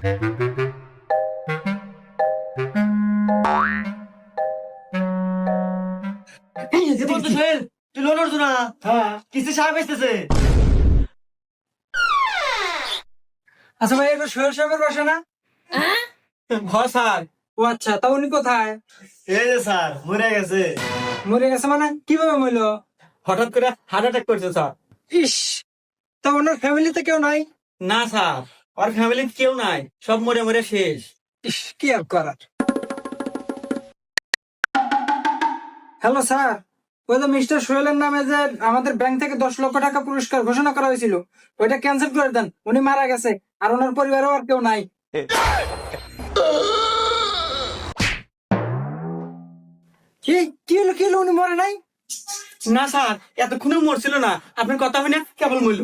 তুই লোন না? হ্যাঁ, কিস্তি সাহেব এসতেছে। আচ্ছা ভাই, এটা সোহেল সাহেবের বাসা না? হ্যাঁ স্যার। ও আচ্ছা, তা উনি কোথায়? এই যে স্যার মরে গেছে। মরে গেছে মানে কিভাবে মরলো? হঠাৎ করে হার্ট অ্যাটাক করছে স্যার। ইস, তা ওনার ফ্যামিলিতে কেউ নাই? না স্যার, ওর ফ্যামিলি কেউ নাই, সব মরে মরে শেষ। ইস, কি আর করার। হ্যালো স্যার, ওই যে মিস্টার সোহেলের নামে যে আমাদের ব্যাংক থেকে 10 লক্ষ টাকা পুরস্কার ঘোষণা করা হয়েছিল, ওইটা ক্যান্সেল করে দেন। উনি মারা গেছে, আর ওনার পরিবারেও আর কেউ নাই। কি কি হলো, কি হলো? উনি মরে নাই? না স্যার, এতক্ষণও মরছিল না, আপনার কথা হয় না, কেবল মরল।